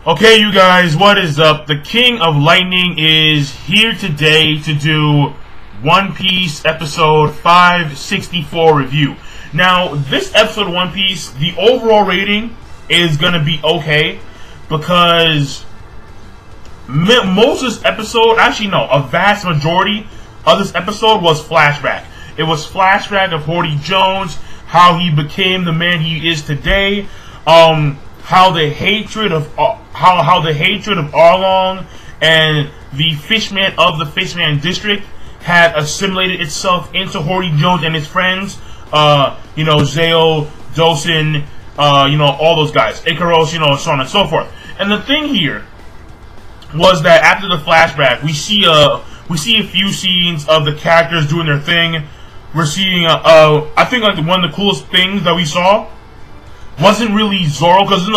Okay, you guys, what is up? The King of Lightning is here today to do One Piece episode 564 review. Now, this episode of One Piece, the overall rating is gonna be okay because most of this episode, actually no, a vast majority of this episode was flashback. It was flashback of Horty Jones, how he became the man he is today, how the hatred of Arlong and the Fishman of the Fishman District had assimilated itself into Horty Jones and his friends. Zao, Dosen, all those guys, Ikaros, so on and so forth. And the thing here was that after the flashback, we see a few scenes of the characters doing their thing. We're seeing, I think like one of the coolest things that we saw wasn't really Zoro, because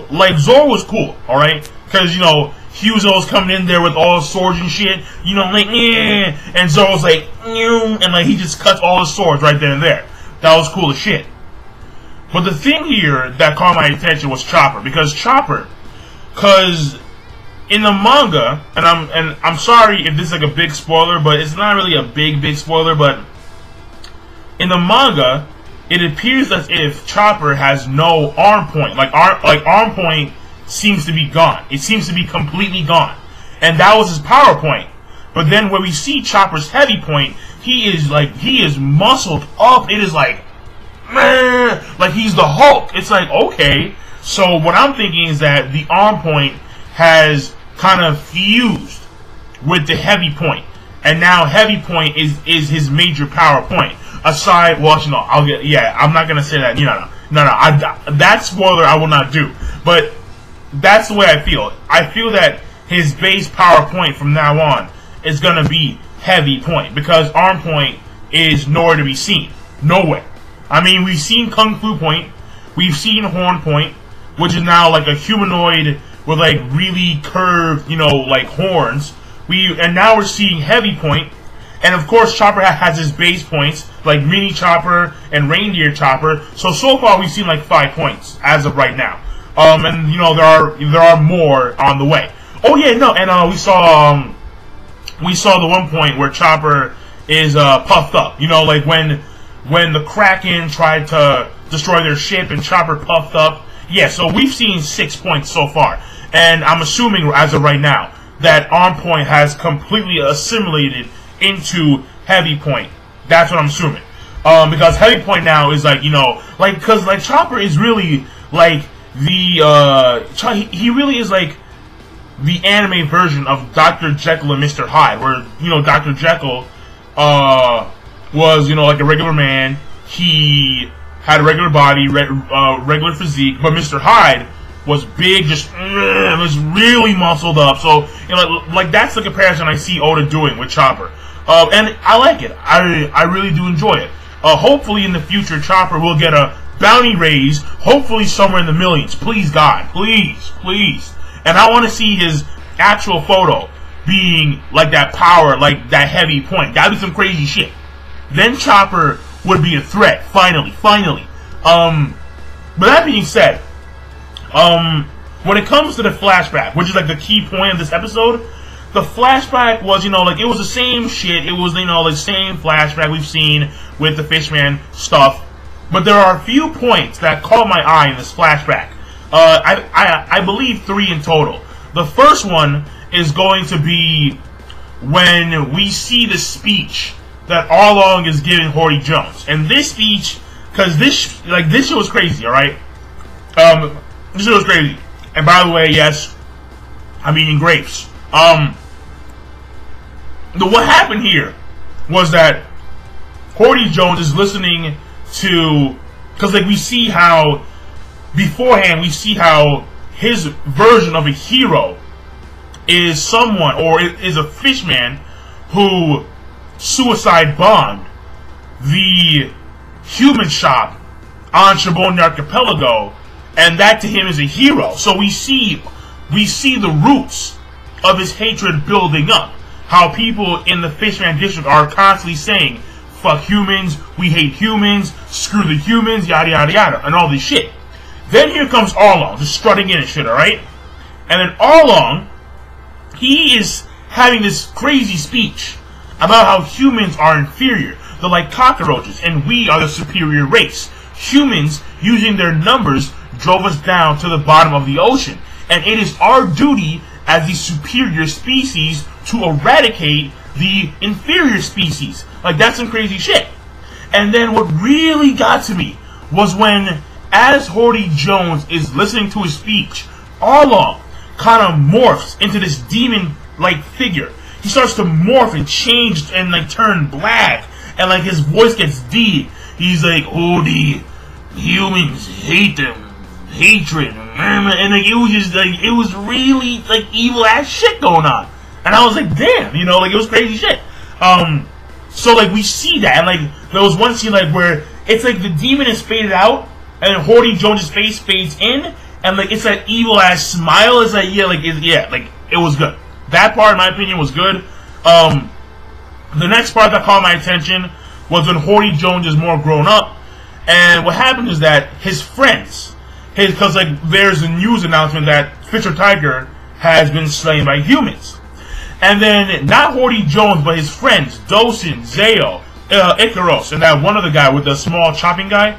like Zoro was cool, all right, because Huzo was coming in there with all his swords and shit, and Zoro's like, and like he just cuts all his swords right then and there. That was cool as shit. But the thing here that caught my attention was Chopper, because in the manga, and I'm sorry if this is like a big spoiler, but it's not really a big spoiler, but in the manga, it appears as if Chopper has no arm point. Like arm point seems to be gone. It seems to be completely gone. And that was his power point. But then when we see Chopper's heavy point, he is muscled up. It is like, man, like he's the Hulk. It's like, okay. So what I'm thinking is that the arm point has kind of fused with the heavy point. And now heavy point is his major power point. Aside, well, I'm not gonna say that. No. That spoiler I will not do. But that's the way I feel. I feel that his base power point from now on is gonna be heavy point, because arm point is nowhere to be seen. Nowhere. I mean, we've seen Kung Fu point, we've seen Horn point, which is now like a humanoid with like really curved, like horns. And now we're seeing heavy point. And of course, Chopper has his base points, like Mini Chopper and Reindeer Chopper. So far we've seen like 5 points as of right now. And there are more on the way. Oh yeah, no, and we saw the one point where Chopper is puffed up. Like when the Kraken tried to destroy their ship and Chopper puffed up. Yeah, so we've seen 6 points so far, and I'm assuming as of right now that arm point has completely assimilated into heavy point. That's what I'm assuming. Because heavy point now is because Chopper is really like he really is like the anime version of Dr. Jekyll and Mr. Hyde, where Dr. Jekyll was like a regular man. He had a regular body, regular physique, but Mr. Hyde was big, was really muscled up. So like that's the comparison I see Oda doing with Chopper. And I like it. I really do enjoy it. Hopefully in the future, Chopper will get a bounty raise, hopefully somewhere in the millions. Please, God. Please. And I want to see his actual photo being like that power, like that heavy point. That'd be some crazy shit. Then Chopper would be a threat, finally. But that being said, when it comes to the flashback, which is like the key point of this episode, the flashback was, it was the same shit. It was, the same flashback we've seen with the Fishman stuff. But there are a few points that caught my eye in this flashback. I believe 3 in total. The first one is going to be when we see the speech that Arlong is giving Horty Jones. And this speech, because this shit was crazy, alright? This shit was crazy. And by the way, yes, I'm eating grapes. What happened here was that Horty Jones is listening to, because we see how beforehand we see how his version of a hero is someone, or is a fishman who suicide bombed the human shop on Shabondi Archipelago, and that to him is a hero. So we see the roots of his hatred building up. How people in the Fishman District are constantly saying, fuck humans, we hate humans, screw the humans, yada yada yada, and all this shit. Then here comes Arlong, just strutting in and shit, alright? And then all along, he is having this crazy speech about how humans are inferior. They're like cockroaches, and we are the superior race. Humans, using their numbers, drove us down to the bottom of the ocean. And it is our duty as the superior species to eradicate the inferior species. Like, that's some crazy shit. And then what really got to me was when, as Horty Jones is listening to his speech, Arlong kind of morphs into this demon-like figure. He starts to morph and change and like turn black, and like his voice gets deep. He's like, "Oh, the humans hate them, hatred," and like it was just like it was really like evil ass shit going on. And I was like, damn, you know, like it was crazy shit. So like we see that, and like there was one scene like where it's like the demon is faded out, and then Horty Jones' face fades in, and like it's that evil ass smile. It's like like it was good. That part, in my opinion, was good. The next part that caught my attention was when Horty Jones is more grown up, and what happened is that his friends, because like there's a news announcement that Fisher Tiger has been slain by humans. And then, not Horty Jones, but his friends, Dosen, Zao, Icaros, and that one other guy with the small chopping guy,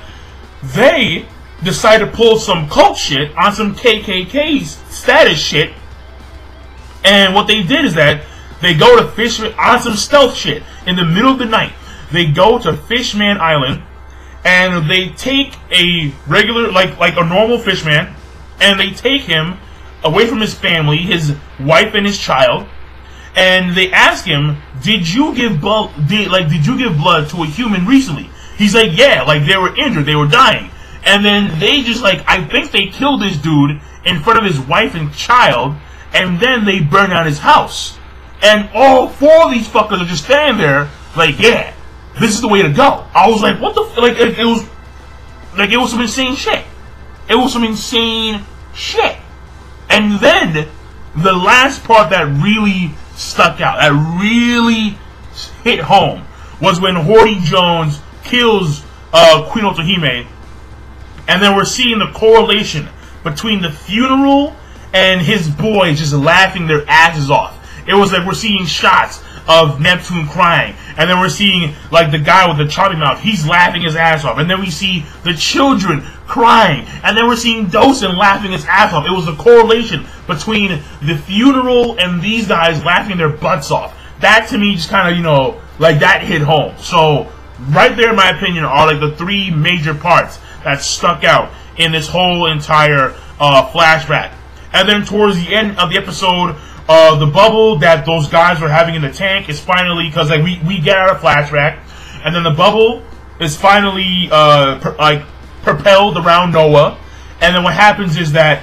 they decide to pull some cult shit on some KKK status shit. And what they did is that they go to Fishman, on some stealth shit, in the middle of the night. They go to Fishman Island, and they take a regular, like a normal fishman, and they take him away from his family, his wife and his child. And they ask him, did you give blood to a human recently? He's like, yeah, like they were injured, they were dying. And then they just like, I think they killed this dude in front of his wife and child, and then they burn down his house. And all four of these fuckers are just standing there, like, yeah, this is the way to go. I was like, what the like it was some insane shit. It was some insane shit. And then the last part that really stuck out, that really hit home, was when Horty Jones kills Queen Otohime, and then we're seeing the correlation between the funeral and his boys just laughing their asses off. It was like we're seeing shots of Neptune crying, and then we're seeing like the guy with the choppy mouth, he's laughing his ass off, and then we see the children crying, and then we're seeing Dosen laughing his ass off. It was a correlation between the funeral and these guys laughing their butts off. That to me just kind of, you know, like that hit home. So right there, in my opinion, are like the three major parts that stuck out in this whole entire flashback. And then towards the end of the episode, the bubble that those guys were having in the tank is finally, because like we get out of flashback, and then the bubble is finally propelled around Noah, and then what happens is that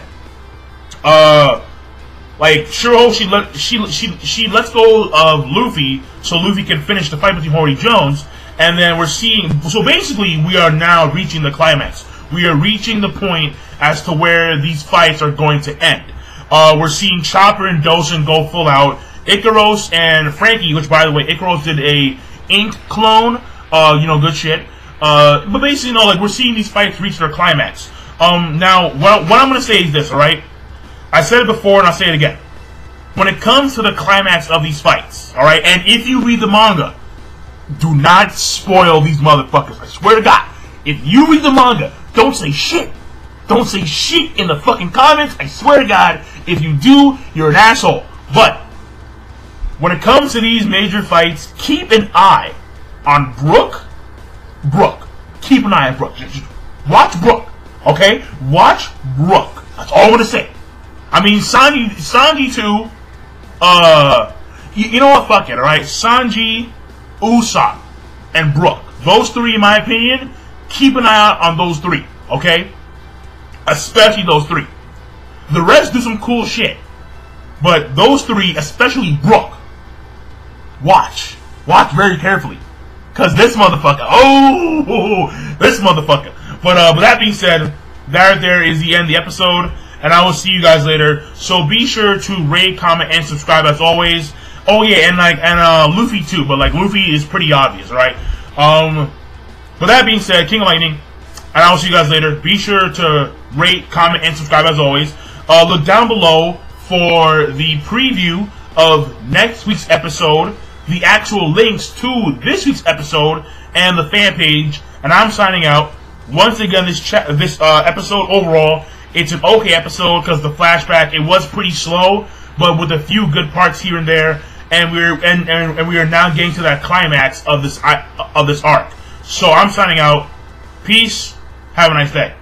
like Shiro, she lets go of Luffy so Luffy can finish the fight between Horty Jones, and then we're seeing, so basically we are now reaching the climax. We are reaching the point as to where these fights are going to end. We're seeing Chopper and Dosen go full out. Icaros and Frankie, which by the way, Icaros did a ink clone, you know, good shit. But basically, you know, like we're seeing these fights reach their climax. Now, what I'm gonna say is this, alright? I said it before and I'll say it again. When it comes to the climax of these fights, alright, and if you read the manga, do not spoil these motherfuckers. I swear to God, if you read the manga, don't say shit. Don't say shit in the fucking comments. I swear to God, if you do, you're an asshole. But when it comes to these major fights, keep an eye on Brook. Keep an eye on Brook. Watch Brook, okay? Watch Brook. That's all I'm gonna say. I mean, Sanji too. You know what? Fuck it. All right, Sanji, Usopp, and Brook. Those three, in my opinion, keep an eye out on those three, okay? Especially those three. The rest do some cool shit, but those three, especially Brook, watch very carefully, cause this motherfucker, this motherfucker. But with that being said, there is the end of the episode, and I will see you guys later. So be sure to rate, comment, and subscribe as always. Oh yeah, and Luffy too, but like Luffy is pretty obvious, right? With that being said, King of Lightning, and I will see you guys later. Be sure to rate, comment, and subscribe as always. Look down below for the preview of next week's episode, the actual links to this week's episode, and the fan page. And I'm signing out. Once again, this episode overall, it's an okay episode because the flashback, it was pretty slow, but with a few good parts here and there. And we are now getting to that climax of this arc. So I'm signing out. Peace. Have a nice day.